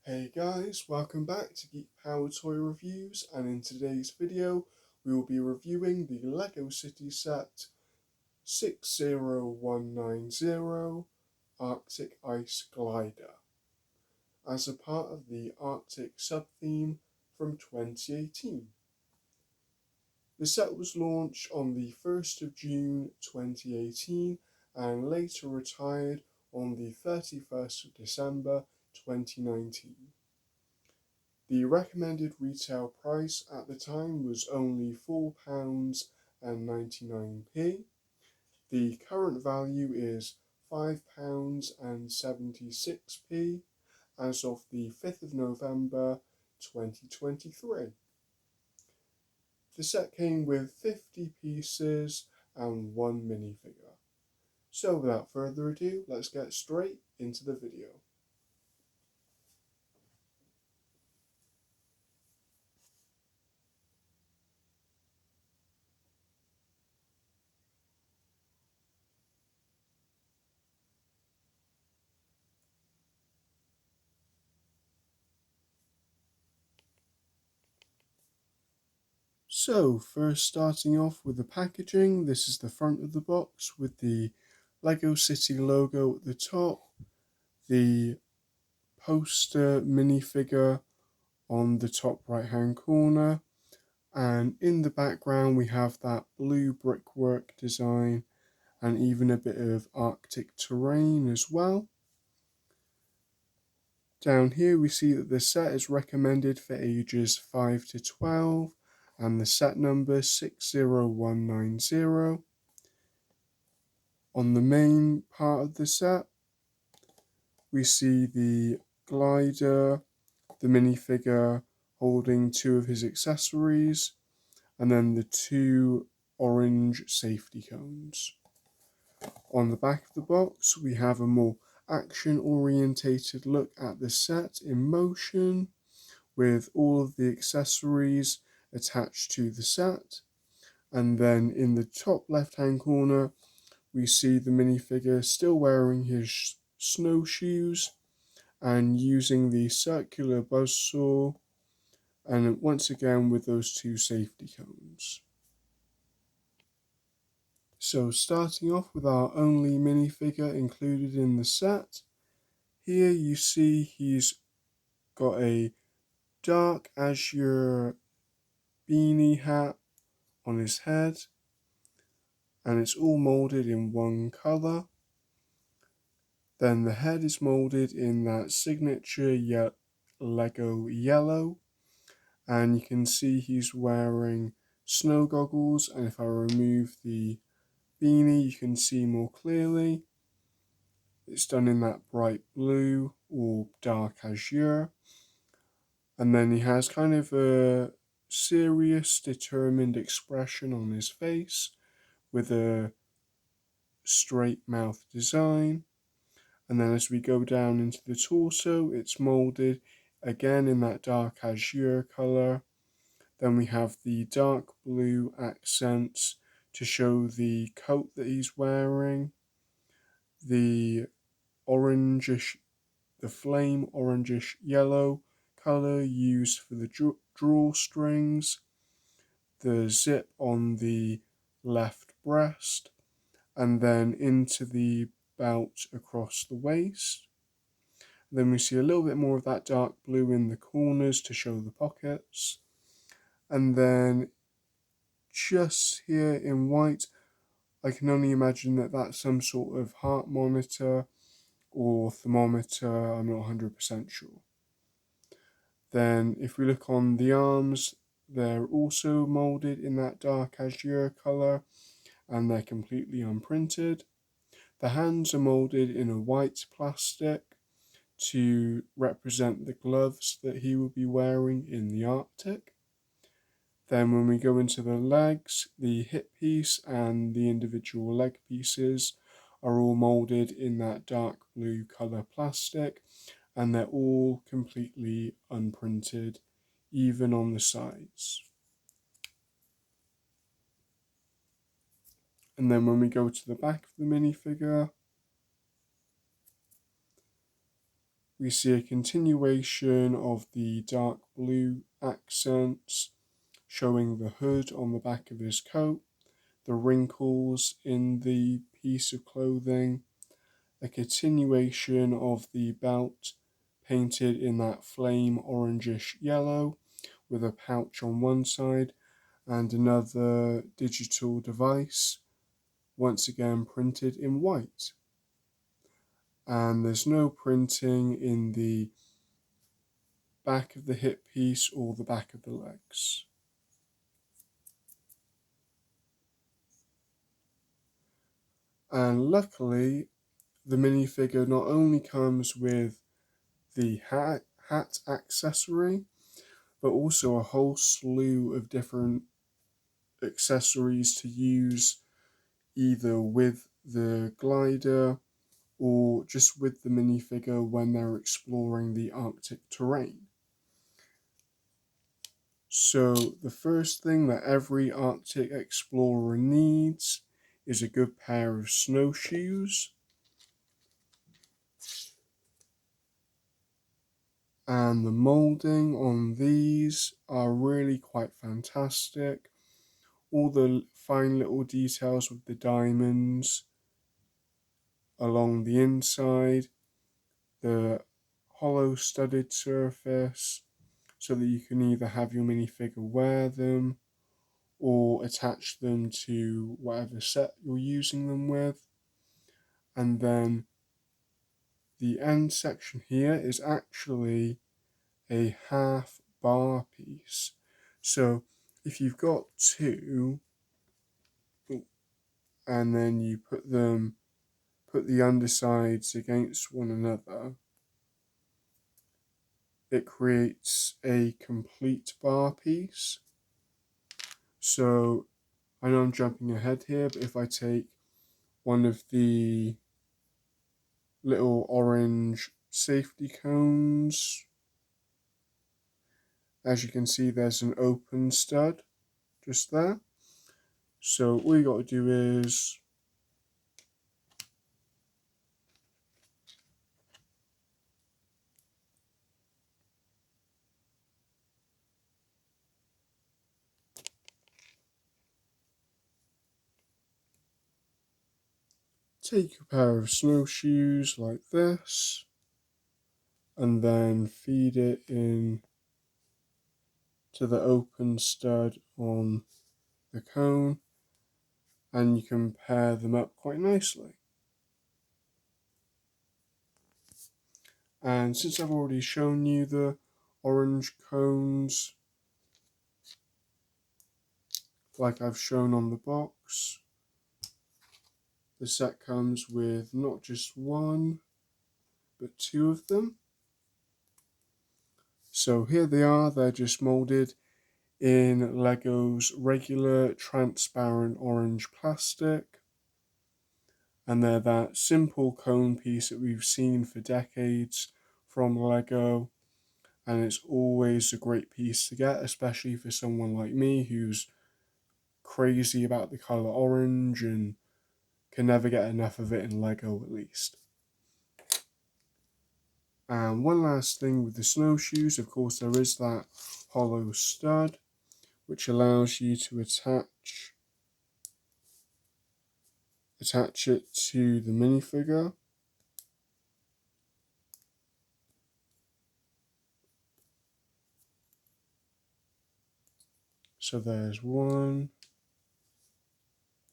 Hey guys, welcome back to Geek Power Toy Reviews, and in today's video we will be reviewing the LEGO City Set 60190 Arctic Ice Glider as a part of the Arctic sub-theme from 2018. The set was launched on the 1st of June 2018 and later retired on the 31st of December 2019. The recommended retail price at the time was only £4.99. The current value is £5.76 as of the 5th of November 2023. The set came with 50 pieces and one minifigure. So without further ado, let's get straight into the video. So first starting off with the packaging, this is the front of the box with the LEGO City logo at the top, the poster minifigure on the top right hand corner, and in the background we have that blue brickwork design and even a bit of Arctic terrain as well. Down here we see that the set is recommended for ages 5 to 12 and the set number 60190. On the main part of the set we see the glider, the minifigure holding two of his accessories, and then the two orange safety cones. On the back of the box we have a more action-orientated look at the set in motion, with all of the accessories attached to the set. And then in the top left hand corner we see the minifigure still wearing his snowshoes and using the circular buzzsaw, and once again with those two safety cones. So starting off with our only minifigure included in the set, here you see he's got a dark azure beanie hat on his head, and it's all moulded in one colour. Then the head is moulded in that signature LEGO yellow, and you can see he's wearing snow goggles, and if I remove the beanie you can see more clearly. It's done in that bright blue or dark azure, and then he has kind of a serious, determined expression on his face with a straight mouth design. And then as we go down into the torso, it's moulded again in that dark azure colour. Then we have the dark blue accents to show the coat that he's wearing, the orangish, the flame orangish yellow colour used for the drawstrings, the zip on the left breast, and then into the belt across the waist. Then we see a little bit more of that dark blue in the corners to show the pockets. And then just here in white, I can only imagine that that's some sort of heart monitor or thermometer, I'm not 100% sure. Then if we look on the arms, they're also moulded in that dark azure colour and they're completely unprinted. The hands are moulded in a white plastic to represent the gloves that he will be wearing in the Arctic. Then when we go into the legs, the hip piece and the individual leg pieces are all moulded in that dark blue colour plastic, and they're all completely unprinted, even on the sides. And then when we go to the back of the minifigure, we see a continuation of the dark blue accents, showing the hood on the back of his coat, the wrinkles in the piece of clothing, a continuation of the belt painted in that flame orangish yellow with a pouch on one side and another digital device, once again printed in white. And there's no printing in the back of the hip piece or the back of the legs. And luckily, the minifigure not only comes with the hat accessory, but also a whole slew of different accessories to use either with the glider or just with the minifigure when they're exploring the Arctic terrain. So the first thing that every Arctic explorer needs is a good pair of snowshoes. And the moulding on these are really quite fantastic. All the fine little details with the diamonds along the inside, the hollow studded surface, so that you can either have your minifigure wear them or attach them to whatever set you're using them with. And then the end section here is actually a half bar piece. So if you've got two and then you put the undersides against one another, it creates a complete bar piece. So I know I'm jumping ahead here, but if I take one of the little orange safety cones, as you can see, there's an open stud just there. So all you got to do is take a pair of snowshoes like this and then feed it in to the open stud on the cone, and you can pair them up quite nicely. And since I've already shown you the orange cones like I've shown on the box, the set comes with not just one but two of them. So here they are, they're just moulded in Lego's regular transparent orange plastic, and they're that simple cone piece that we've seen for decades from Lego, and it's always a great piece to get, especially for someone like me who's crazy about the colour orange and can never get enough of it in Lego at least. And one last thing with the snowshoes, of course there is that hollow stud which allows you to attach it to the minifigure. So there's one,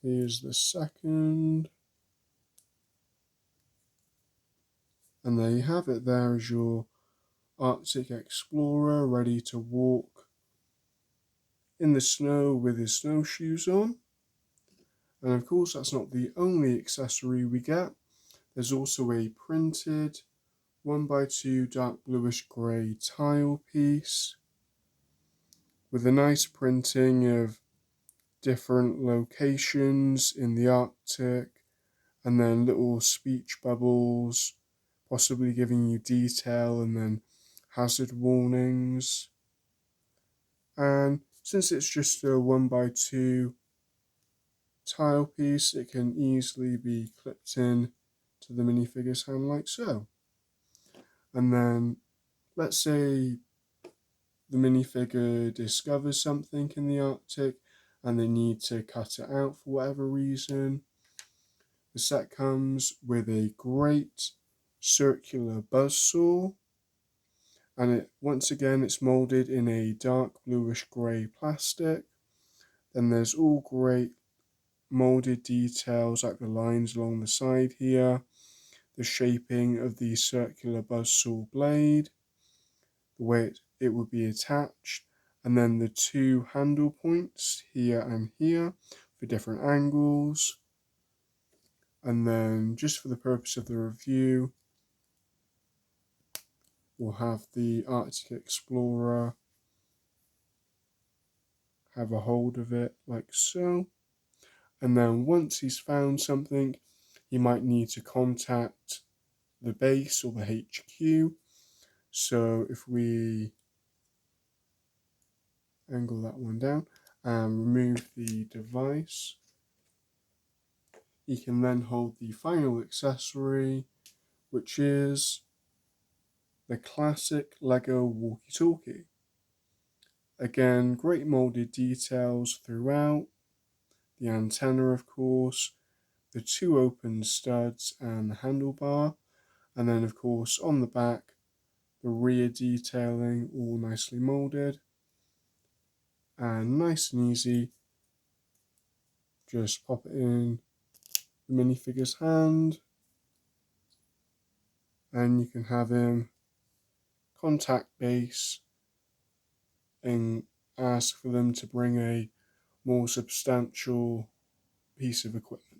here's the second, and there you have it. There is your Arctic explorer ready to walk in the snow with his snowshoes on. And of course that's not the only accessory we get. There's also a printed 1x2 dark bluish grey tile piece with a nice printing of different locations in the Arctic, and then little speech bubbles, possibly giving you detail, and then hazard warnings. And since it's just a 1x2 tile piece, it can easily be clipped in to the minifigure's hand like so. And then let's say the minifigure discovers something in the Arctic and they need to cut it out for whatever reason. The set comes with a great circular buzzsaw, and once again it's molded in a dark bluish grey plastic. Then there's all great molded details like the lines along the side here, the shaping of the circular buzzsaw blade, the way it would be attached, and then the two handle points here and here for different angles. And then just for the purpose of the review, we'll have the Arctic Explorer have a hold of it like so. And then once he's found something, he might need to contact the base or the HQ. So if we angle that one down and remove the device, he can then hold the final accessory, which is the classic Lego walkie-talkie. Again, great molded details throughout, the antenna of course, the two open studs and the handlebar, and then of course on the back, the rear detailing all nicely molded, and nice and easy, just pop it in the minifigure's hand, and you can have him contact base and ask for them to bring a more substantial piece of equipment.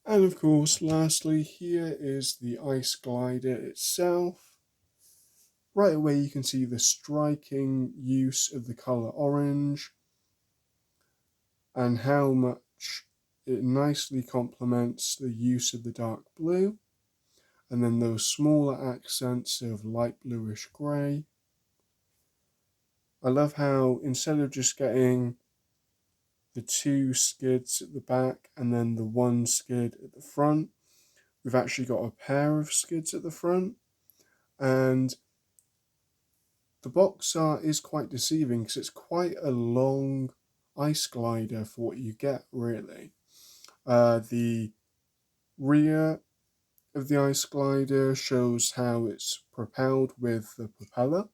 And of course, lastly, here is the ice glider itself. Right away you can see the striking use of the colour orange and how much it nicely complements the use of the dark blue, and then those smaller accents of light bluish grey. I love how instead of just getting the two skids at the back and then the one skid at the front, we've actually got a pair of skids at the front, and the box art is quite deceiving because it's quite a long ice glider for what you get, really. The rear of the ice glider shows how it's propelled with the propeller,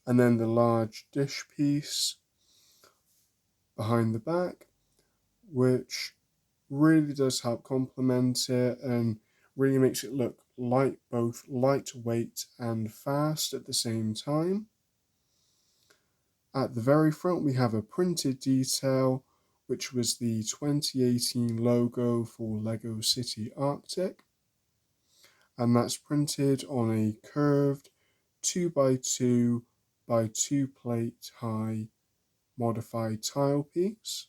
and then the large dish piece behind the back, which really does help complement it and really makes it look light, both lightweight and fast at the same time. At the very front we have a printed detail, which was the 2018 logo for Lego City Arctic, and that's printed on a curved 2x2 by 2 plate high modified tile piece.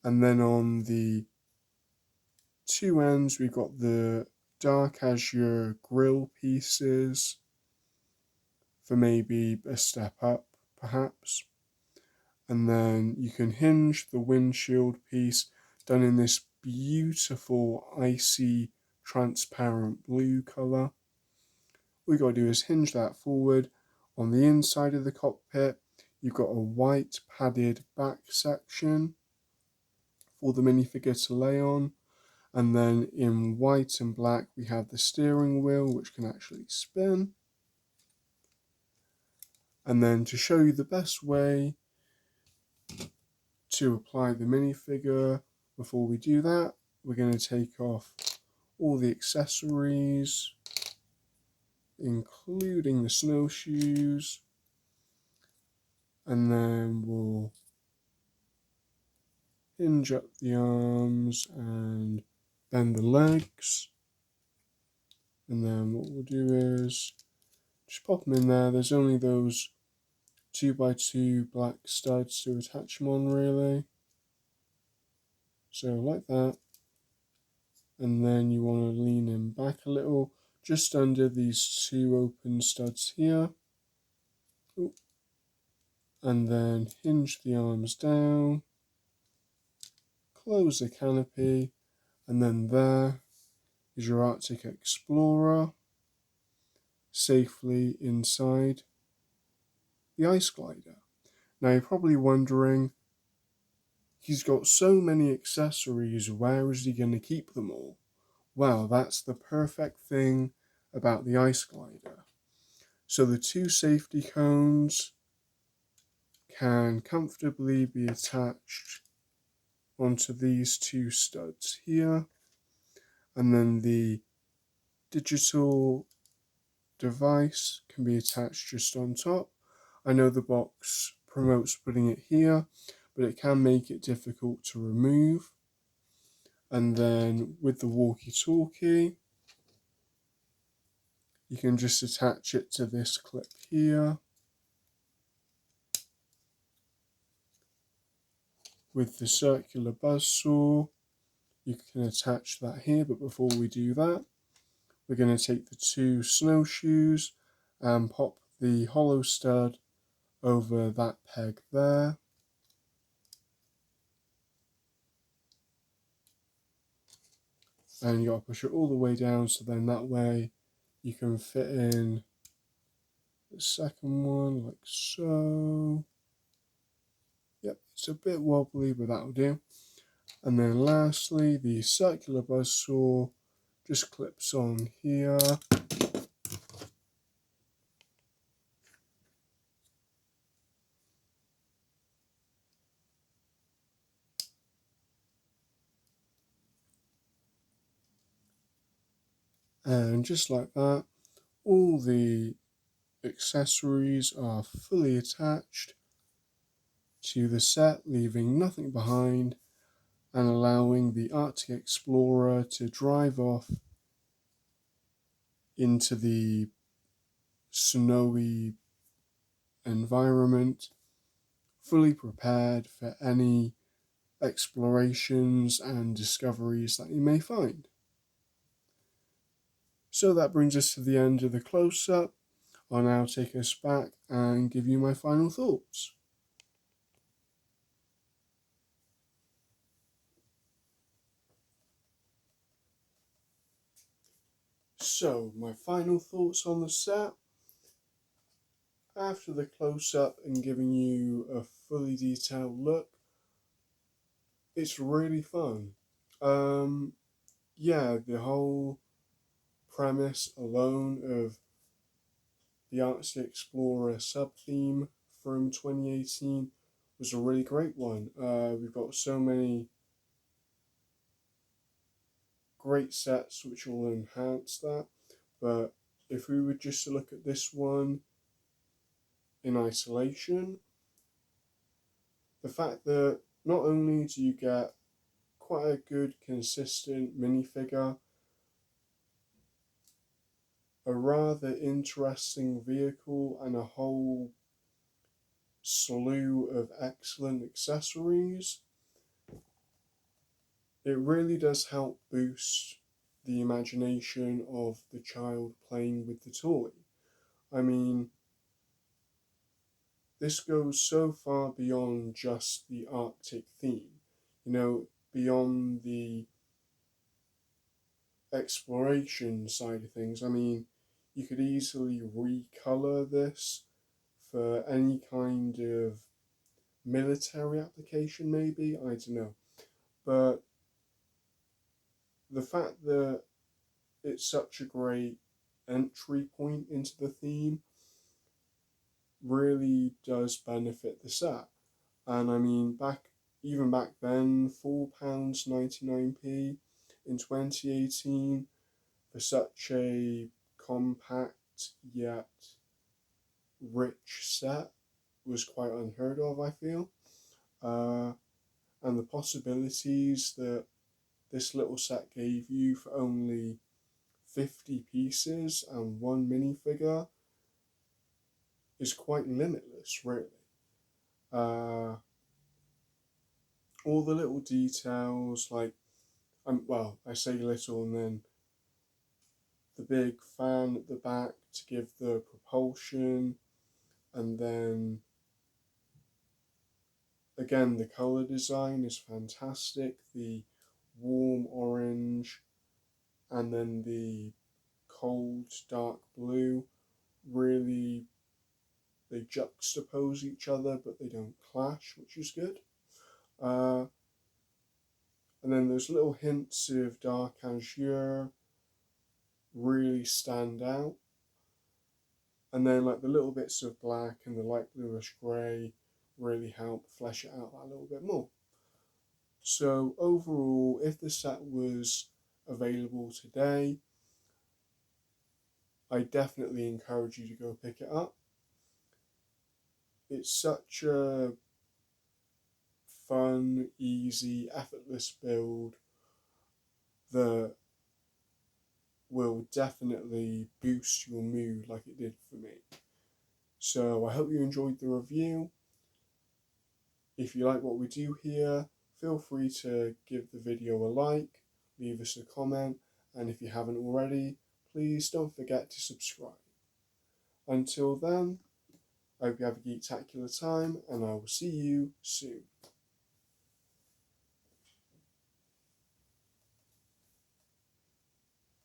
And then on the two ends we've got the dark azure grill pieces for maybe a step up perhaps. And then you can hinge the windshield piece done in this beautiful icy transparent blue colour. All you got to do is hinge that forward. On the inside of the cockpit you've got a white padded back section for the minifigure to lay on, and then in white and black we have the steering wheel which can actually spin. And then to show you the best way to apply the minifigure, before we do that we're going to take off all the accessories including the snowshoes, and then we'll hinge up the arms and bend the legs, and then what we'll do is just pop them in there. There's only those 2x2 black studs to attach them on really, so like that. And then you want to lean him back a little just under these two open studs here. Ooh. And then hinge the arms down, close the canopy, And then there is your Arctic Explorer safely inside the ice glider. Now you're probably wondering, he's got so many accessories, where is he going to keep them all? Well, that's the perfect thing about the ice glider. So the two safety cones can comfortably be attached onto these two studs here, and then the digital device can be attached just on top. I know the box promotes putting it here, but it can make it difficult to remove. And then with the walkie-talkie, you can just attach it to this clip here. With the circular buzzsaw, you can attach that here, but before we do that, we're going to take the two snowshoes and pop the hollow stud over that peg there. And you got to push it all the way down, so then that way you can fit in the second one like so. Yep, it's a bit wobbly, but that'll do. And then lastly, the circular buzzsaw just clips on here. And just like that, all the accessories are fully attached to the set, leaving nothing behind and allowing the Arctic Explorer to drive off into the snowy environment, fully prepared for any explorations and discoveries that you may find. So that brings us to the end of the close-up. I'll now take us back and give you my final thoughts. So, my final thoughts on the set. After the close-up and giving you a fully detailed look, it's really fun. Yeah, the whole premise alone of the Arctic Explorer sub-theme from 2018 was a really great one. We've got so many great sets which will enhance that, but if we were just to look at this one in isolation, the fact that not only do you get quite a good consistent minifigure, a rather interesting vehicle, and a whole slew of excellent accessories, it really does help boost the imagination of the child playing with the toy. I mean, this goes so far beyond just the Arctic theme, beyond the exploration side of things. I mean, you could easily recolor this for any kind of military application, maybe, I don't know. But the fact that it's such a great entry point into the theme really does benefit the set. And I mean, even back then, £4.99 in 2018 for such a compact yet rich set was quite unheard of, I feel. And the possibilities that this little set gave you for only 50 pieces and one minifigure is quite limitless, really. All the little details, like, well, I say little, and then the big fan at the back to give the propulsion, and then again the color design is fantastic. The warm orange and then the cold dark blue, really they juxtapose each other but they don't clash, which is good. And then those little hints of dark azure really stand out. And then like the little bits of black and the light bluish grey really help flesh it out that little bit more. So overall, if the set was available today, I definitely encourage you to go pick it up. It's such a fun, easy, effortless build that will definitely boost your mood like it did for me. So I hope you enjoyed the review. If you like what we do here, feel free to give the video a like, leave us a comment, and if you haven't already, please don't forget to subscribe. Until then, I hope you have a geektacular time, and I will see you soon.